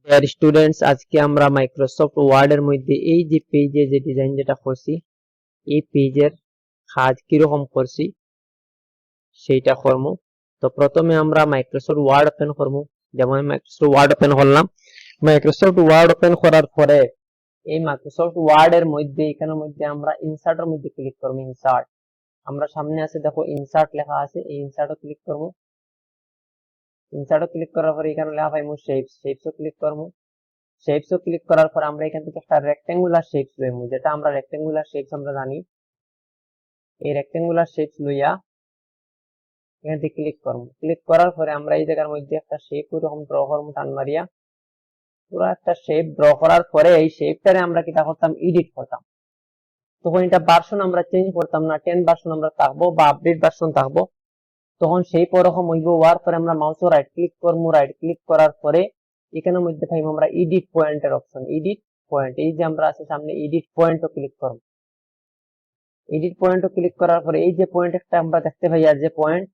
Dear students, আজকে আমরা Microsoft word এর মধ্যে এই যে পেজে যে ডিজাইন যেটা করছি, এই পেজের কাজ কিরকম করছি সেইটা করব। তো প্রথমে আমরা মাইক্রোসফট ওয়ার্ড ওপেন করব। যেমন মাইক্রোসফট ওয়ার্ড ওপেন করলাম। মাইক্রোসফট ওয়ার্ড ওপেন করার পরে এই মাইক্রোসফট ওয়ার্ড এর মধ্যে এখানের মধ্যে আমরা ইনসার্ট এর মধ্যে ক্লিক করব। ইনসার্ট আমরা সামনে আছে, দেখো ইনসার্ট লেখা আছে, এই ইনসার্টও ক্লিক করব। ইনসার্টও ক্লিক করার পরে এখানে লেখা পাইমু শেপস, শেপসও ক্লিক করব। শেপস ক্লিক করার পর আমরা এখান থেকে একটা রেক্টেঙ্গুলার শেপস লইমু, যেটা আমরা রেক্টেঙ্গুলার শেপস আমরা জানি। এই রেক্টেঙ্গুলার শেপস লইয়া এখান থেকে ক্লিক করব। ক্লিক করার পরে আমরা এই জায়গার মধ্যে একটা শেপ এরকম ড্র করব, টান মারিয়া পুরো একটা শেপ ড্র করার পরে এই শেপটারে আমরা কিটা করতাম, এডিট করতাম। তখন এটা ভার্সন আমরা চেঞ্জ করতাম না, 10 ভার্সন আমরা থাকবো বা আপডেট ভার্সন থাকবো। তখন শেপ ওরকম হইব। হওয়ার পরে আমরা মাউসও রাইট ক্লিক করবো। রাইট ক্লিক করার পরে এখানের মধ্যে পাইব আমরা এডিট পয়েন্টের অপশন। এডিট পয়েন্ট, এই যে আমরা আছে সামনে এডিট পয়েন্টও ক্লিক করব। এডিট পয়েন্টও ক্লিক করার পরে এই যে পয়েন্ট একটা আমরা দেখতে পাই, আর যে পয়েন্ট,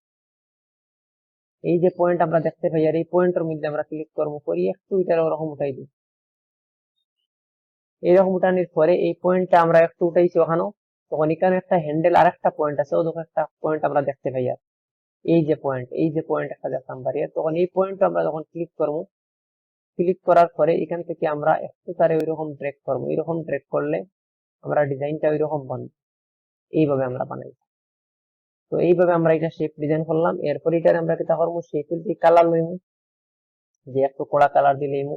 এই যে পয়েন্ট আমরা দেখতে পাই, আর এই পয়েন্টের মধ্যে আমরা ক্লিক করবো, করি একটু এটার ওরকম উঠাই দিই। এইরকম উঠানোর পরে এই পয়েন্টটা আমরা একটু উঠাইছি ওখানেও, তখন এখানে একটা হ্যান্ডেল আর একটা পয়েন্ট আছে, ওদের একটা পয়েন্ট আমরা দেখতে পাই। আর এই যে পয়েন্ট, এই যে পয়েন্ট একটা দেখতাম পারি, তখন এই পয়েন্ট আমরা যখন ক্লিক করবো, ক্লিক করার পরে এখান থেকে আমরা একটু তারে ওইরকম ড্রেগ করবো। এরকম ড্রেগ করলে আমরা ডিজাইনটা ওইরকম বানাই, এইভাবে আমরা বানাই। তো এইভাবে আমরা এটা শেপ ডিজাইন করলাম। এরপর এটার আমরা কিটা করবো, শেপের যে কালার লইমু, যে একটু কড়া কালার দিলেইমু,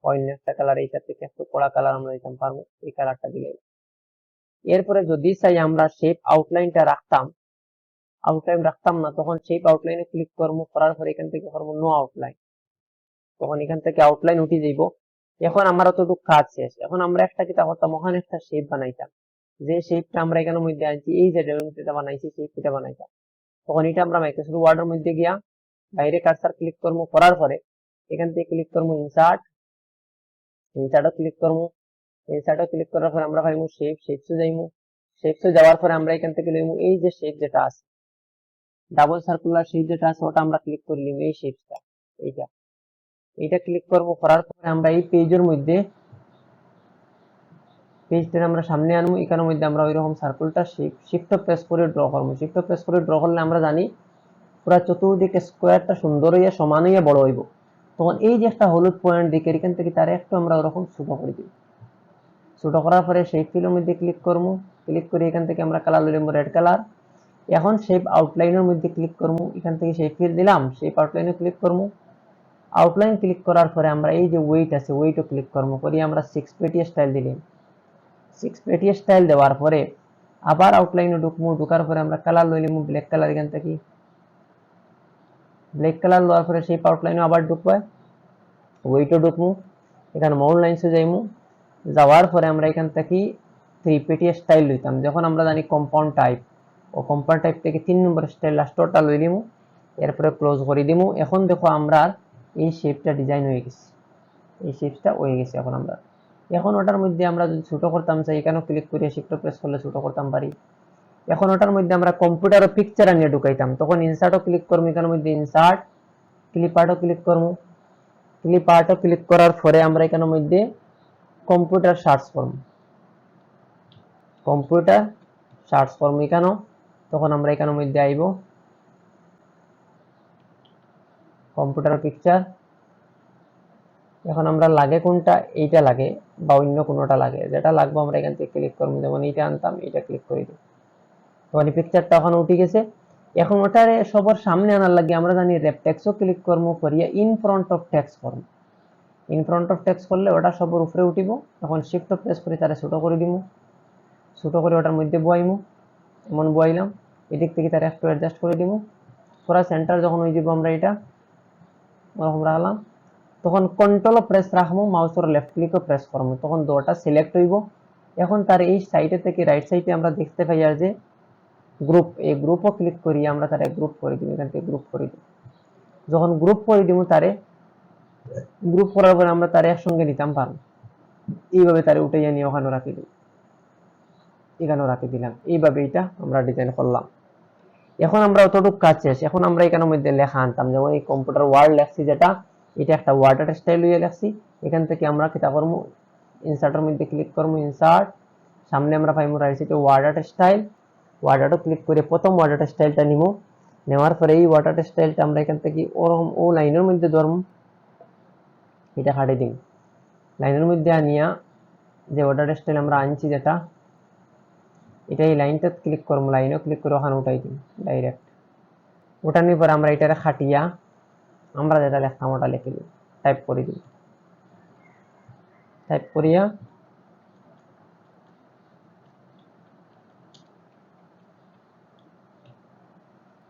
অন্য একটা কালার এইটা থেকে একটু কড়া কালার আমরা দিতাম পারবো, এই কালারটা দিলে। এরপরে যদি চাই আমরা শেপ আউটলাইনটা রাখতাম, আউটলাইন রাখতাম না, তখন শেপ আউটলাইনে ক্লিক করবো। করার পরে এখান থেকে করবো নো আউটলাইন, তখন এখান থেকে আউটলাইন উঠে যাইব। এখন আমার অতটুকু কাজ শেষ। এখন আমরা একটা কিটা করতাম, ওখানে একটা শেপ বানাইতাম। যে শেপটা আমরা এখানের মধ্যে আনছি, এই যে যেটা বানাইছি সেই শেপটা বানাইতাম। তখন এটা আমরা মাইক্রোসফট ওয়ার্ডের মধ্যে গিয়া বাইরে কার্সার ক্লিক করবো। করার পরে এখান থেকে ক্লিক করবো ইনসার্ট, ইনসার্টও ক্লিক করবো। ইনসার্টও ক্লিক করার পরে আমরা পাইমু শেপ, শেপসে যাইমু। শেপসে যাওয়ার পরে আমরা এখান থেকে লইমু এই যে শেপ যেটা আছে, ডাবল সার্কুলার শেপ যেটা আছে, ওটা আমরা ক্লিক করে নিব। এই শেপটা, এইটা এইটা ক্লিক করবো। করার পরে আমরা এই পেজের মধ্যে, পেজটা আমরা সামনে আনবো। এখানের মধ্যে আমরা ওইরকম সার্কুলটা শিফট প্রেস করে ড্র করবো। শিফট প্রেস করে ড্র করলে আমরা জানি পুরো চতুর্দিকে স্কোয়ারটা সুন্দর হইয়া সমান হইয়া বড় হইব। তখন এই যে একটা হলুদ পয়েন্ট দিকে, এখান থেকে তার একটু আমরা ওরকম ছোট করে দিব। ছোট করার পরে সেই ফিলের মধ্যে ক্লিক করবো। ক্লিক করে এখান থেকে আমরা কালার লইব রেড কালার। এখন শেপ আউটলাইনের মধ্যে ক্লিক করবো। এখান থেকে সেই ফিল দিলাম, শেপ আউটলাইনে ক্লিক করবো। আউটলাইন ক্লিক করার পরে আমরা এই যে ওয়েট আছে, ওয়েটও ক্লিক করবো। করি আমরা 6 পেটি স্টাইল দিলাম। 6 পেটি স্টাইল দেওয়ার পরে আবার আউটলাইনে ঢুকবো। ঢুকার পরে আমরা কালার লই নিব ব্ল্যাক কালার। এখান থেকে ব্ল্যাক কালার লওয়ার পরে সেই আউটলাইনে আবার ঢুকবো, ওয়েটও ঢুকবো। এখানে মাউন্ট লাইনসে যাইমু। যাওয়ার পরে আমরা এখান থেকে 3 পেটি স্টাইল লইতাম। যখন আমরা জানি কম্পাউন্ড টাইপ, ও কম্পাউন্ড টাইপ থেকে 3 নম্বর স্টাইল লাস্টটা লই দিমু। এরপরে ক্লোজ করে দিমু। এখন দেখো আমরা এই শেপটা ডিজাইন হয়ে গেছে, এই শেপটা হয়ে গেছে। এখন আমরা এখন ওটার মধ্যে আমরা যদি ছোট করতাম চাই, এখানেও ক্লিক করে শিফট প্রেস করলে ছোট করতাম পারি। এখন ওটার মধ্যে আমরা কম্পিউটার ও পিকচার নিয়ে ঢুকাইতাম, তখন ইনসার্টও ক্লিক করবো। এখানের মধ্যে ইনসার্ট, ক্লিপ আর্টও ক্লিক করবো। ক্লিপ আর্টও ক্লিক করার পরে আমরা এখানের মধ্যে কম্পিউটার সার্চ করবো, কম্পিউটার সার্চ করবো এখানেও। তখন আমরা এখানের মধ্যে আইব কম্পিউটার পিকচার। এখন আমরা লাগে কোনটা, এইটা লাগে বা অন্য কোনোটা লাগে, যেটা লাগবে আমরা এখান থেকে ক্লিক করবো। যেমন এইটা আনতাম, এইটা ক্লিক করে দিই। তখন এই পিকচারটা ওখানে উঠে গেছে। এখন ওটারে সবার সামনে আনার লাগে আমরা জানি র্যাপ টেক্সটও ক্লিক করবো, করিয়া ইন ফ্রন্ট অফ টেক্সট করবো। ইন ফ্রন্ট অফ টেক্সট করলে ওটা সবার উপরে উঠিব। তখন শিফট প্রেস করে তারা ছোট করে দিব। ছোট করে ওটার মধ্যে বয়াইমু, এমন বয়াইলাম। এদিক থেকে তারা একটু অ্যাডজাস্ট করে দিব। পুরা সেন্টার যখন হয়ে যাব আমরা এটা ওরকম রাখলাম। তখন কন্ট্রোল প্রেস রাখবো, মাউসের লেফট ক্লিকও প্রেস করবো, তখন দুটো সিলেক্ট হইব। এখন তার এই সাইডে থেকে রাইট সাইডে আমরা দেখতে পাই আর যে গ্রুপ, এই গ্রুপও ক্লিক করি আমরা, তারে গ্রুপ করে দিব। এখান থেকে গ্রুপ করে দিব। যখন গ্রুপ করে দিব, তারে গ্রুপ করার পরে আমরা তারে একসঙ্গে নিতাম পারবো। এইভাবে তারে উঠে নিয়ে ওখানে রাখি দিই, এখানেও রাখি দিলাম। এইভাবে এটা আমরা ডিজাইন করলাম। এখন আমরা অতটুকু কাজ শেষ। এখন আমরা এখানের মধ্যে লেখা আনতাম, যেমন এই কম্পিউটার ওয়ার্ড লেখছি, যেটা এটা একটা ওয়ার্ডার স্টাইল হয়ে লেখছি। এখান থেকে আমরা কিতা করবো, ইনসার্টের মধ্যে ক্লিক করবো, ইনসার্ট, সামনে আমরা পাইমু রাইট সাইডে ওয়ার্ড আর্ট স্টাইল, ওয়ার্ড আর্টও ক্লিক করে প্রথম ওয়ার্ড আর্ট স্টাইলটা নিব, নেওয়ার পরে এই ওয়ার্ড আর্ট স্টাইলটা আমরা এখান থেকে ওরকম ও লাইনের মধ্যে ধরবো, এটা হাটে দিন, লাইনের মধ্যে আনিয়া যে ওয়ার্ড আর্ট স্টাইল আমরা আনছি যেটা, এটা এই লাইনটা ক্লিক করবো, লাইনও ক্লিক করে ওখানে উঠাই দিই ডাইরেক্ট, উঠানোর পর আমরা এটারে খাটিয়া আমরা যেটা লিখতাম ওটা লিখে দিই, টাইপ করে দিই, টাইপ করিয়া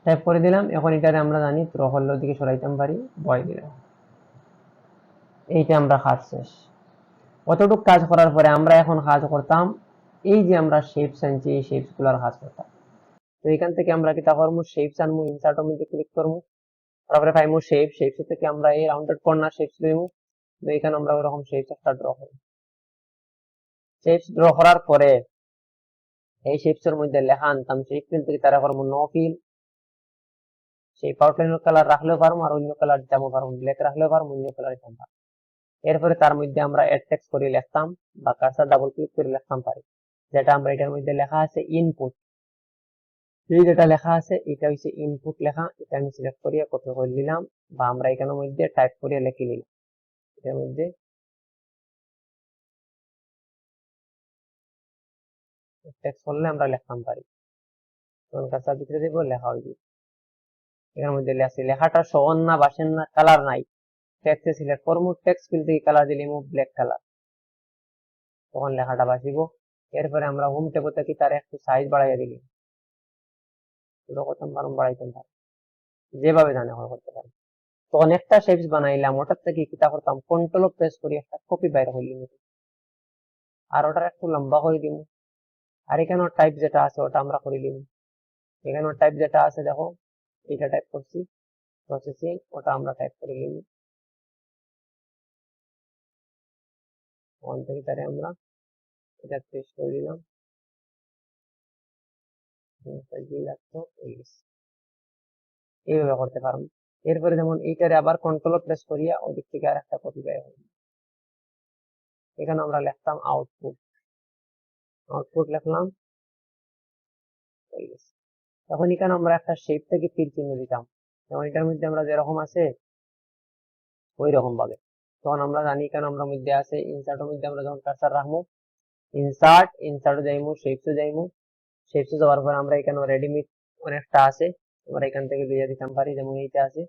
টাইপ করে দিলাম। এখন এটারে আমরা জানি ত্রহল্লোর দিকে সরাইতাম পারি, বয় দিলাম, এইটা আমরা কাজ শেষ। অতটুক কাজ করার পরে আমরা এখন কাজ করতাম এই যে আমরা শেপস আনছি, এই শেপস গুলার কাজ করতাম। তো এখান থেকে আমরা কি তা করবো, শেপস আনবো, ইনসার্টের মধ্যে ক্লিক করবো, তারপরে পাইমু শেপ, শেপস থেকে আমরা এই রাউন্ডেড কর্নার শেপস লইমু, তো এখানে আমরা ওরকম শেপস একটা ড্র করব। শেপস ড্র করার পরে এই শেপস এর মধ্যে লেখা আনতাম, শেপ ফিল থেকে তারা করবো নো ফিল, সেই আউটলাইনের কালার রাখলেও পারবো, আর অন্য কালার দিতে পারবো, ব্ল্যাক রাখলেও পারবো, অন্য কালার দিতে পারবো। এরপরে তার মধ্যে আমরা অ্যাড টেক্সট করে লিখতাম বা কার্সর ডাবল ক্লিক করে লিখতাম পারি, যেটা আমরা এটার মধ্যে লেখা আছে ইনপুট, এই যেটা লেখা আছে এটা হচ্ছে ইনপুট লেখা, এটা আমি সিলেক্ট করিয়া কপি করে নিলাম, বা আমরা এখানের মধ্যে টাইপ করিয়া লিখে নিলাম, এটার মধ্যে টেক্সট করলে আমরা লিখতাম পারি, তখন কার্সর ভিতরে দেবো, লেখা হয়ে যাবে। এখানের মধ্যে লেখা, লেখাটা সমান না বাসেন না, কালার নাই, টেক্সটে সিলেক্ট করবো, টেক্সট ফিল থেকে কালার দিলাম ব্ল্যাক কালার, তখন লেখাটা বাসিব। এরপরে আমরা হোম ট্যাবে থেকে তার একটু সাইজ বাড়াইয়া দিলি, ছোট করতাম পারুম, বাড়াইতাম পারুম, যেভাবে জানে করতে পারি। তো অনেকটা শেপস বানাইলাম, ওটার থেকে কিতা করতাম, কন্ট্রোল প্রেস করি একটা কপি বাইরে হইলি, আর ওটার একটু লম্বা করে দিব, আর এখানে টাইপ যেটা আছে ওটা আমরা করে দিব, এখানে টাইপ যেটা আছে দেখো, এটা টাইপ করছি প্রসেসিং, ওটা আমরা টাইপ করে নিব, ওখান থেকে তারে আমরা এটা পেস্ট করে দিলাম, এইভাবে করতে পারবো। এরপরে যেমন এইটারে আবার কন্ট্রোল প্রেস করিয়া ওদিক থেকে আর একটা কপি বাইরে হইল, এখানে আমরা লিখতাম আউটপুট, আউটপুট লিখলাম, এখন এখানে আমরা একটা শেপ থেকে তীর চিহ্ন দিতাম, যেমন এটার মধ্যে আমরা যেরকম আছে ওই রকম ভাবে, তখন আমরা জানি এখানে আমরা মধ্যে আছে ইনসার্টের মধ্যে আমরা যখন কার্সার রাখবো, ইনসার্ট যাইমু, শেপসে যাইমু, শেপসে যাওয়ার পর আমরা এখানে রেডিমেড অনেকটা আছে, আমরা এখান থেকে লইয়া দিতাম পারি, যেমন এইটা আছে,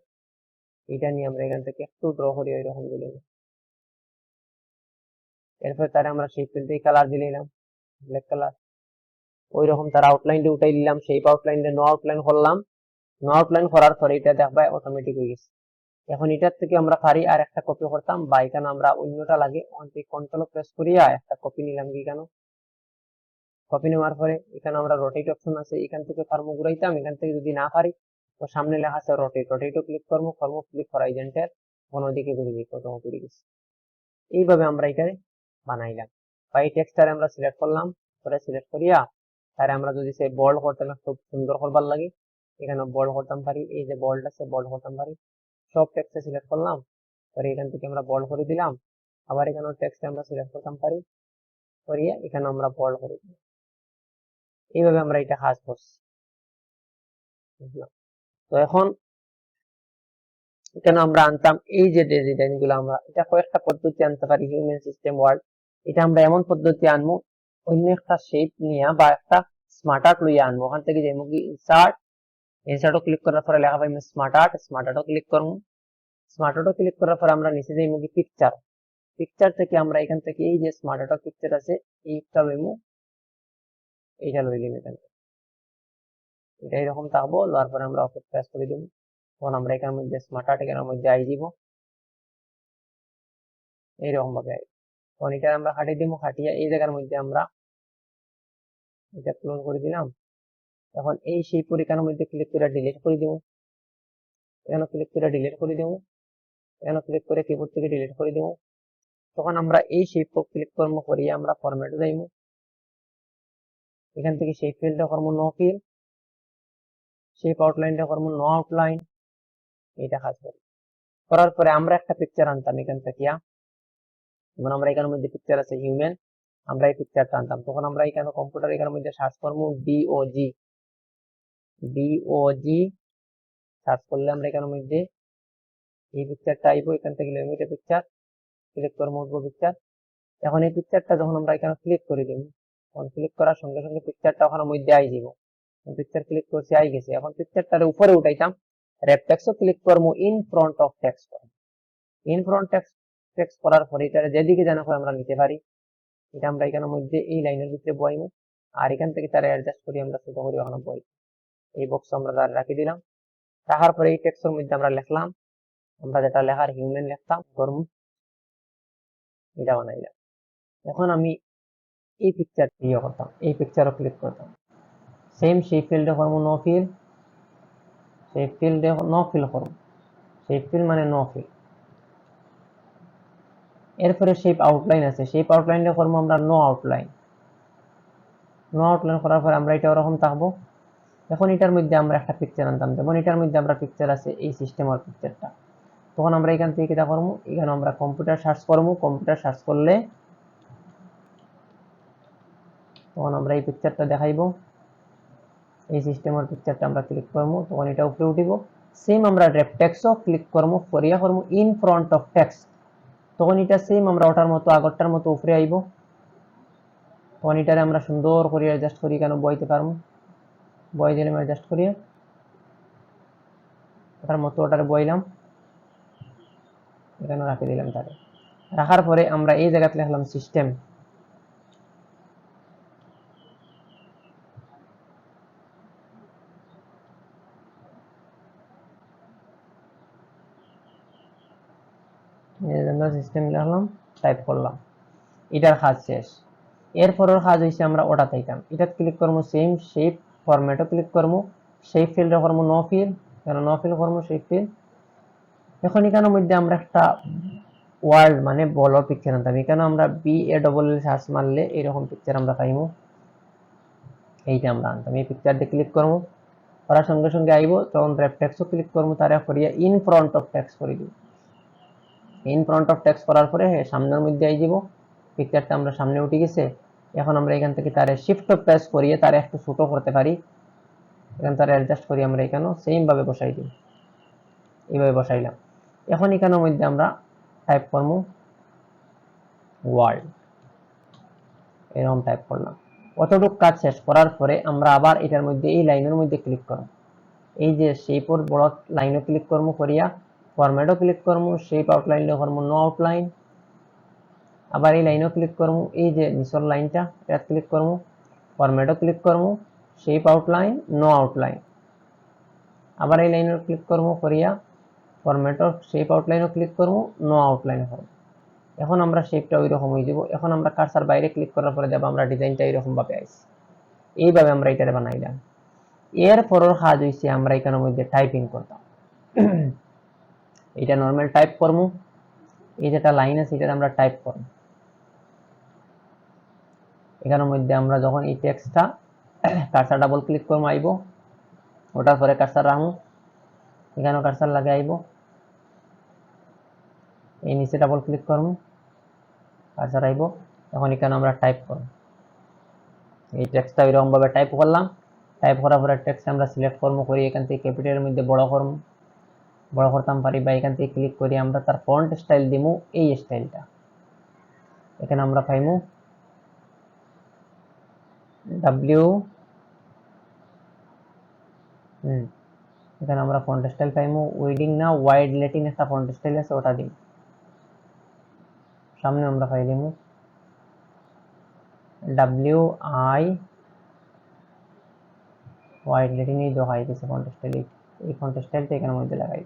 এটা নিয়ে আমরা এখান থেকে একটু ড্র করি ওই রকম দিলে, এরপর তারা আমরা শেপ ফিল থেকে কালার দিলাম ব্ল্যাক কালার, ওই রকম তার আউটলাইন উঠাই দিলাম, শেপ আউটলাইন নো আউটলাইন করলাম, নো আউটলাইন করার পরে এটা দেখবা অটোমেটিক হয়ে গেছে। এখন এটার থেকে আমরা পারি আর একটা কপি করতাম, বা এখানে আমরা অন্যটা লাগে কন্ট্রোল প্রেস করিয়া একটা কপি নিলাম, কি কেন কপি নেওয়ার পরে এখানে আমরা রোটেট অপশন আছে, এখান থেকে ফার্মো ঘুরাইতাম, এখান থেকে যদি না পারি তো সামনে লেখা আছে রোটেট, রোটেটও ক্লিক করবো, ফর্মো ক্লিক করা এজেন্টের কোনো দিকে ঘুরে দিই, কত ঘুরে গেছে। এইভাবে আমরা এটারে বানাইলাম, বা এই টেক্সটারে আমরা সিলেক্ট করলাম, পরে সিলেক্ট করিয়া তারে আমরা যদি সে বোল্ড করতে খুব সুন্দর করবার লাগে, এখানে বোল্ড করতাম পারি, এই যে বোল্ড আছে বোল্ড করতাম পারি, সব টেক্সটে সিলেক্ট করলাম, পরে এখান থেকে আমরা বোল্ড করে দিলাম, আবার এখানে টেক্সটে আমরা সিলেক্ট করতাম পারি, করিয়া এখানে আমরা বোল্ড করে দিলাম, এইভাবে আমরা এটা কাজ করছি, বুঝলাম? তো এখন এখানে আমরা আনতাম এই যে ডিজাইন গুলো, আমরা এটা কয়েকটা পদ্ধতি আনতে পারি, হিউম্যান সিস্টেম ওয়ার্ড, এটা আমরা এমন পদ্ধতি আনবো, অন্য একটা শেপ নিয়ে বা একটা স্মার্ট আর্ট লইয়া আনবো, ওখান থেকে যাইমু কি ইনসার্ট, ইনসার্টও ক্লিক করার পরে লেখা পাইমু স্মার্ট আর্ট, স্মার্ট আর্টও ক্লিক করবো, স্মার্ট আর্টও ক্লিক করার পরে আমরা নিচে যাইমু কি পিকচার, পিকচার থেকে আমরা এখান থেকে এই যে স্মার্ট আর্ট পিকচার আছে এইটা লইমু, এইটা লইলাম, এখানে এটা এরকম থাকবো, তারপরে আমরা ওকে প্রেস করে দিব, তখন আমরা এখানের মধ্যে স্মার্ট আর্ট এখানের মধ্যে আই দিব, এইরকম ভাবে আই, তখন এটা আমরা খাটিয়ে দিব, খাটিয়ে এই জায়গার মধ্যে আমরা এটা ক্লোজ করে দিলাম। এখন এই সেই পরীক্ষার মধ্যে ক্লিক করে ডিলিট করে দিব, এখানে ক্লিক করে ডিলিট করে দিব, এখানে ক্লিক করে কিবোর্ড থেকে ডিলিট করে দিব, তখন আমরা এই শেপ ক্লিক কর্ম করিয়ে আমরা ফরম্যাটে যাইব, এখান থেকে শেপ ফিলটা করবো নো ফিল, শেপ আউটলাইনটা করবো নো আউটলাইন, এটা কাজ করি, করার পরে আমরা একটা পিকচার আনতাম এখান থেকে, যেমন আমরা এখানের মধ্যে পিকচার আছে হিউম্যান, আমরা এই পিকচারটা আনতাম, তখন আমরা এখানে কম্পিউটার এখানের মধ্যে সার্চ করবো ডিওজি, ডিওজি সার্চ করলে আমরা এখানের মধ্যে এই পিকচারটা আইবো, এখান থেকে লিমিটেড পিকচার ক্লিক করবো, উঠবো পিকচার। এখন এই পিকচারটা যখন আমরা এখানে ক্লিক করে দিব, তখন ক্লিক করার সঙ্গে সঙ্গে পিকচারটা ওখানের মধ্যে আই যাব, পিকচার ক্লিক করছি আই গেছে। এখন পিকচারটার উপরে উঠাইতাম, র্যাপ টেক্সটও ক্লিক করবো, ইন ফ্রন্ট অফ টেক্সট করবো, ইন ফ্রন্ট টেক্সট করার পরে এটা যেদিকে জানা হয় আমরা নিতে পারি, এটা আমরা এখানের মধ্যে এই লাইনের ভিতরে বইমু, আর এখান থেকে তারা অ্যাডজাস্ট করি আমরা ছোট করি ওখানে বই, এই বক্স আমরা রাখি দিলাম। রাখার পরে এই টেক্সটের মধ্যে আমরা লিখলাম, আমরা যেটা লেখার হিউম্যান লিখতাম করবো, এটা বানাইলাম। এখন আমি এই পিকচার ইয়ে করতাম, এই পিকচারও ক্লিক করতাম, সেম সেই ফিল্ডে করবো নো ফিল, সেই ফিল্ডে নো ফিল করবো, সেই ফিল মানে নো ফিল। এরপরে শেপ আউটলাইন আছে, শেপ আউটলাইনটা করবো আমরা নো আউটলাইন, নো আউটলাইন করার পরে আমরা এটা ওরকম থাকবো। এখন এটার মধ্যে আমরা একটা পিকচার আনতাম, যেমন এটার মধ্যে আমরা পিকচার আছে এই সিস্টেমের পিকচারটা, তখন আমরা এখান থেকে এটা করবো, এখানে আমরা কম্পিউটার সার্চ করবো, কম্পিউটার সার্চ করলে তখন আমরা এই পিকচারটা দেখাইবো, এই সিস্টেমের পিকচারটা আমরা ক্লিক করবো, তখন এটা উপরে উঠিব। সেম আমরা র্যাপ টেক্সটও ক্লিক করবো, করিয়া করবো ইন ফ্রন্ট অফ টেক্সট, তখন এটা সেম আমরা ওটার মতো আগরটার মতো উপরে আইব, তখন এটারে আমরা সুন্দর করে অ্যাডজাস্ট করি, কেন বইতে পারবো, বই দিলাম অ্যাডজাস্ট করিয়ে ওটার মতো ওটারে বইলাম, এখানে রাখি দিলাম। তারে রাখার পরে আমরা এই জায়গাতে লিখলাম সিস্টেম, সিস্টেম লিখলাম, টাইপ করলাম, এটার কাজ শেষ। এরপরের কাজ হয়েছে আমরা ওটা তাইতাম, এটা ক্লিক করবো, সেম শেপ ফরম্যাটও ক্লিক করবো, শেপ ফিল্ড করবো নো ফিল, কেন নো ফিল করবো শেপ ফিল। এখন এখানের মধ্যে আমরা একটা ওয়ার্ল্ড মানে বড় পিকচার আনতাম, এখানে আমরা BALL সার্চ মারলে এরকম পিকচার আমরা পাইবো, এইটা আমরা আনতাম, এই পিকচার দিয়ে ক্লিক করবো, করার সঙ্গে সঙ্গে আইব, তখন র্যাপ টেক্সটও ক্লিক করবো, তারা করিয়া ইন ফ্রন্ট অফ টেক্সট করে দিব, ইন ফ্রন্ট অফ টেক্সট করার পরে সামনের মধ্যে আই যাব, পিকচারটা আমরা সামনে উঠে গেছে। এখন আমরা এখান থেকে তারে শিফট প্রেস করিয়ে তারে একটু ছোট করতে পারি, এখানে তারা অ্যাডজাস্ট করি, আমরা এখানেও সেম ভাবে বসাই দিই, এইভাবে বসাইলাম। এখন এখানের মধ্যে আমরা টাইপ করবো ওয়ার্ল্ড, এরকম টাইপ করলাম। অতটুকু কাজ শেষ করার পরে আমরা আবার এটার মধ্যে এই লাইনের মধ্যে ক্লিক করব, এই যে শেপর বড় লাইনও ক্লিক করবো, করিয়া ফরম্যাটও ক্লিক করবো, শেপ আউটলাইনও করবো নো আউটলাইন, আবার এই লাইনও ক্লিক করবো, এই যে নিচের লাইনটা এটা ক্লিক করবো, ফরম্যাটও ক্লিক করবো, শেপ আউটলাইন নো আউটলাইন, আবার এই লাইনও ক্লিক করবো, করিয়া ফরম্যাটও শেপ আউটলাইনও ক্লিক করবো, নো আউটলাইন করবো। এখন আমরা শেপটা ওই রকম হয়ে যাব। এখন আমরা কার্সার বাইরে ক্লিক করার পরে দেখব আমরা ডিজাইনটা এরকম ভাবে আইছে, এইভাবে আমরা এটারে বানাইলাম। এরপরের কাজ হইছে আমরা এখানের মধ্যে টাইপিং করতাম, এটা নরমাল টাইপ করবো, এই যেটা লাইন আছে এটা আমরা টাইপ করব, এখানের মধ্যে আমরা যখন এই টেক্সটটা কার্সার ডাবল ক্লিক করবো আইব, ওটার পরে কার্সার রাখবো, এখানেও কার্সার লাগে আইব, এই নিচে ডাবল ক্লিক করবো, কার্সার আইব, এখন এখানে আমরা টাইপ করব, এই টেক্সটটা এরকম ভাবে টাইপ করলাম। টাইপ করার পরে টেক্সট আমরা সিলেক্ট করবো, করি এখান থেকে ক্যাপিটালের মধ্যে বড় করবো, বড় করতাম পারি, বা এখান থেকে ক্লিক করি আমরা তার ফন্ট স্টাইল দিমু, এই স্টাইলটা এখানে আমরা পাইমু ডাব্লিউ, এখানে আমরা ফন্ট স্টাইল পাইমু উইডিং না ওয়াইড লেটিন একটা ফন্ট স্টাইল আছে, ওটা দিই সামনে আমরা পাই দিমু WI ওয়াইড লেটিন, এই দেখাই দিছে ফন্ট স্টাইল, এই ফন্ট স্টাইলটা এখানের মধ্যে লাগাই।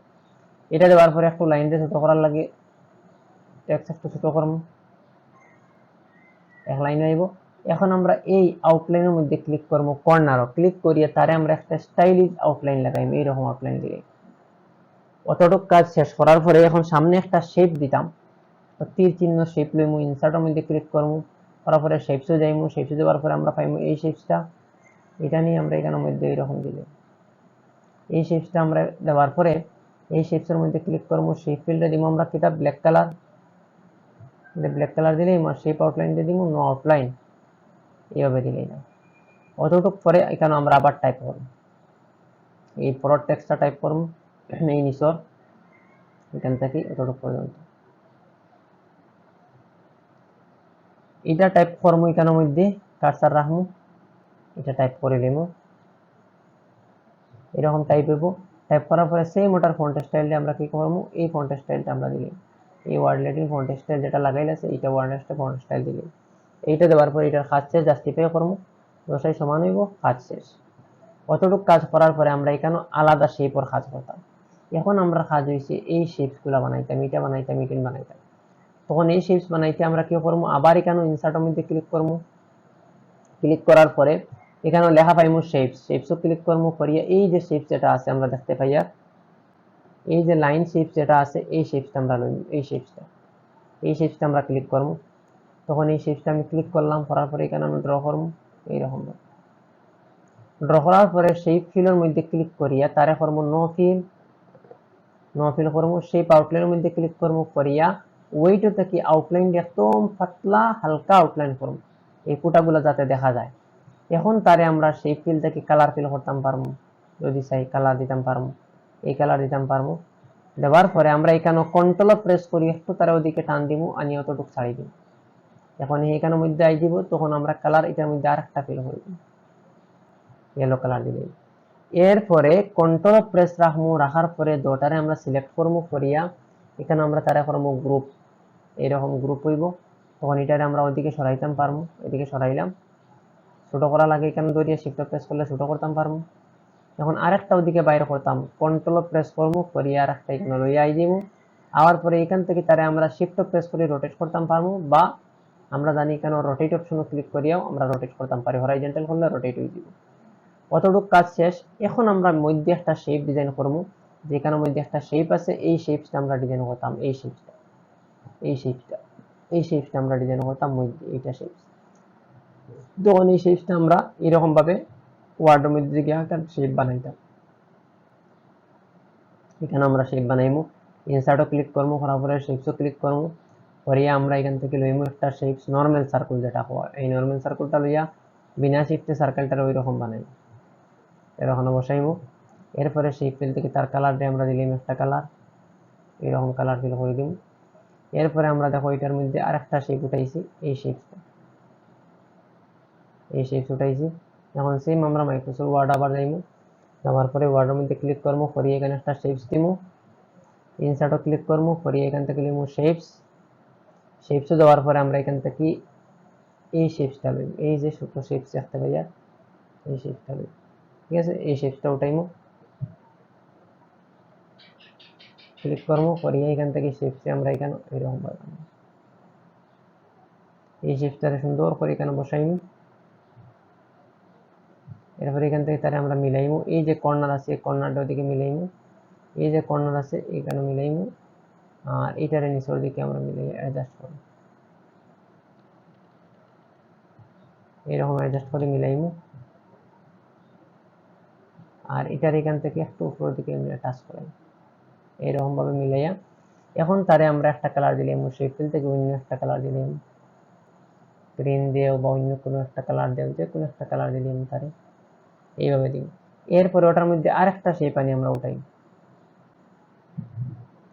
এটা দেওয়ার পরে একটু লাইন দিয়ে ছোট করার লাগে, টেক্সট একটু ছোট করবো, এক লাইন আইব। এখন আমরা এই আউটলাইনের মধ্যে ক্লিক করবো, কর্নারও ক্লিক করিয়ে তারে আমরা একটা স্টাইলিশ আউটলাইন লাগাইব, এইরকম আউটলাইন দিয়ে। অতটুকু কাজ শেষ করার পরে এখন সামনে একটা শেপ দিতাম, তীর চিহ্ন শেপ লইমু, ইনসার্টের মধ্যে ক্লিক করবো, করার পরে শেপসে যাইমু, শেপসে যাওয়ার পরে আমরা পাইমু এই শেপসটা, এটা নিয়ে আমরা এখানের মধ্যে এইরকম দিলে, এই শেপসটা আমরা দেওয়ার পরে এই শেপসের মধ্যে ক্লিক করবো, শেপ ফিল্ডে দিব আমরা কিতাব ব্ল্যাক কালার, ব্ল্যাক কালার দিলেই শেপ আউটলাইন দিয়ে দিব, নো আউটলাইন এইভাবে দিলেই না। অতটুক পরে এখানে আমরা আবার টাইপ করব, এই পরের টেক্সটটা টাইপ করব, এই নিচর এখান থেকে এতটুক পর্যন্ত এটা টাইপ করবো, এখানের মধ্যে কার্সার রাখবো, এটা টাইপ করে নেব, এরকম টাইপ হইব। টাইপ করার পরে সেম ওটার ফন্ট স্টাইলটা আমরা কি করবো, এই ফন্ট স্টাইলটা আমরা দিলাম, এই ওয়ার্ডলেটিং ফন্ট স্টাইল যেটা লাগাইল আছে এইটা ওয়ার্ডলেটটা ফন্ট স্টাইল দিলাম। এইটা দেওয়ার পর এটার কাজ শেষ, জাস্টিফাই করবো, দশাই সমান হইব, কাজ শেষ। অতটুক কাজ করার পরে আমরা এখানে আলাদা শেপর কাজ করতাম। এখন আমরা কাজ হয়েছে এই শেপস গুলা বানাইতাম, এটা বানাইতাম, এটা বানাইতাম। তখন এই শেপস বানাইতে আমরা কি করবো, আবার এখানে ইনসার্টের মধ্যে ক্লিক করবো, ক্লিক করার পরে এখানে লেখা পাইমু শেপস, শেপসও ক্লিক করবো, করিয়া এই যে শেপস যেটা আছে আমরা দেখতে পাইয়া, এই যে লাইন শেপস যেটা আছে এই শেপসটা আমরা লইব, এই শেপসটা আমরা ক্লিক করবো। তখন এই শেপসটা আমি ক্লিক করলাম, করার পরে এখানে আমি ড্র করবো এইরকম। ড্র করার পরে শেপ ফিলের মধ্যে ক্লিক করিয়া তারে করবো নো ফিল করবো, শেপ আউটলাইনের মধ্যে ক্লিক করবো, করিয়া ওইটা থেকে আউটলাইন একদম পাতলা হালকা আউটলাইন করবো, এই ফুটাগুলো যাতে দেখা যায়। এখন তারে আমরা শেপ ফিল থেকে কালার ফিল করতাম পারবো, যদি চাই কালার দিতাম পারবো, এই কালার দিতাম পারবো। দেওয়ার পরে আমরা এখানে কন্ট্রোল প্রেস করি, একটু তারা ওদিকে টান দিব, আনি অতটুকু ছাড়ি দিব। এখন এখানের মধ্যে আই দিব, তখন আমরা কালার এটার মধ্যে আর একটা ফিল করব, ইয়েলো কালার দিলে। এরপরে কন্ট্রোল প্রেস রাখবো, রাখার পরে দুটারে আমরা সিলেক্ট করবো, করিয়া এখানে আমরা তারা করবো গ্রুপ, এইরকম গ্রুপ হইব। তখন এটারে আমরা ওইদিকে সরাইতাম পারবো, এদিকে সরাইলাম, ছোট করা লাগে এখানে ধরিয়ে শিফট প্রেস করলে ছোট করতাম পারবো। এখন আরেকটা ওদিকে বাইরে করতাম, কন্ট্রোল প্রেস করবো, করিয়া আরেকটা এখানে লইয়া আই দিব। আবার পরে এখান থেকে তারা আমরা শিফট প্রেস করে রোটেট করতাম পারবো, বা আমরা জানি এখানে রোটেট অপশনে ক্লিক করিয়াও আমরা রোটেট করতাম পারি, হরাইজন্টাল করলে রোটেট হয়ে যাব। অতটুকু কাজ শেষ। এখন আমরা মধ্যে একটা শেপ ডিজাইন করবো, যেখানে মধ্যে একটা শেপ আছে, এই শেপটা আমরা ডিজাইন করতাম, এই শেপটা আমরা ডিজাইন করতাম মধ্যে, এইটা শেপ। তখন এই শেপটা আমরা এরকম ভাবে ওয়ার্ডের মধ্যে গিয়ে একটা শেপ বানাইতাম। এখানে আমরা শেপ বানাইমু, ইনসার্টও ক্লিক করবো, করার পরে শেপসও ক্লিক করবো, করিয়া আমরা এখান থেকে লইমু একটা শেপস নর্মাল সার্কেল যেটা হয়, এই নর্মাল সার্কেলটা লইয়া বিনা শিফটে সার্কেলটার ওই রকম বানাই, এরকম বসাইমু। এরপরে শেপ ফিল থেকে তার কালার দিয়ে আমরা দিলাম একটা কালার, এরকম কালার ফিল করে দিব। এরপরে আমরা দেখো এটার মধ্যে আর একটা শেপ উঠাইছি, এই শেপস উঠাইছি। এখন সেম আমরা মাইক্রোসফট ওয়ার্ড আবার যাইমু, যাওয়ার পরে ওয়ার্ডের মধ্যে ক্লিক করবো, করিয়ে এখানে একটা শেপস দিমু, ইনসার্টও ক্লিক করবো, করিয়ে এখান থেকে লিখবো শেপসও দেওয়ার পরে আমরা এখান থেকে এই শেপসটা লইব, এই যে ছোট শেপস দেখতে পাইয়া এই শেপসটা লইব, ঠিক আছে। এই শেপসটা উঠাইমু, ক্লিক করবো, করিয়ে এখান থেকে শেপসে আমরা এখানে এরকম বানাবো, এই শেপসটারে সুন্দর করে এখানে বসাইমু। এরপরে এখান থেকে তারে আমরা মিলাইমু, এই যে কর্নার আছে কর্নারটা ওদিকে মিলাইমু, এই যে কর্নার আছে এখানে মিলাইমু, আর এটারে নিচের দিকে আমরা মিলাই অ্যাডজাস্ট করব, এরকম অ্যাডজাস্ট করে মিলাইমু। আর এটার এখান থেকে একটু উপর দিকে টাচ করাই, এরকম ভাবে মিলাইয়া এখন তারে আমরা একটা কালার দিলাম, শেপ ফিল থেকে অন্য একটা কালার দিলাম, গ্রিন দিয়েও বা অন্য কোনো একটা কালার দেও, যে কোনো একটা কালার দিলাম তারে, এইভাবে দিই। এরপরে ওটার মধ্যে আরেকটা শেপ আনি আমরা উঠাই,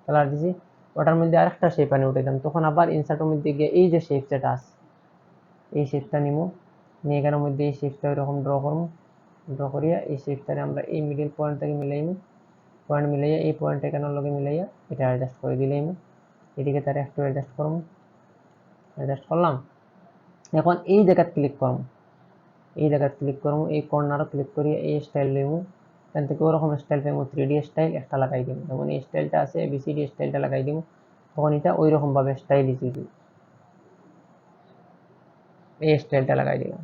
কালার দিছি, ওটার মধ্যে আরেকটা শেপ আনি উঠাইতাম। তখন আবার ইনসার্টের মধ্যে গিয়ে এই যে শেপ যেটা আছে এই শেপটা নিমু, নিয়ে এখানের মধ্যে এই শেপটা এরকম ড্র করবো, ড্র করিয়া এই শেপটারে আমরা এই মিডিল পয়েন্ট থেকে মিলাইমু, পয়েন্ট মিলাইয়া এই পয়েন্ট এখানের লগে মিলাইয়া এটা অ্যাডজাস্ট করে দিলাইমু। এদিকে তার একটু অ্যাডজাস্ট করবো, অ্যাডজাস্ট করলাম। এখন এই জায়গা ক্লিক করবো, এই জায়গা ক্লিক করবো, এই কর্নারও ক্লিক করিয়া এই স্টাইল লইমু, এখান থেকে ওরকম স্টাইল পাইমু, 3D স্টাইল একটা লাগাই দিব, যেমন এই স্টাইলটা আছে ABCD স্টাইলটা লাগাই দিব, তখন এটা ওই রকম ভাবে স্টাইল দিব, এই স্টাইলটা লাগাই দিলাম,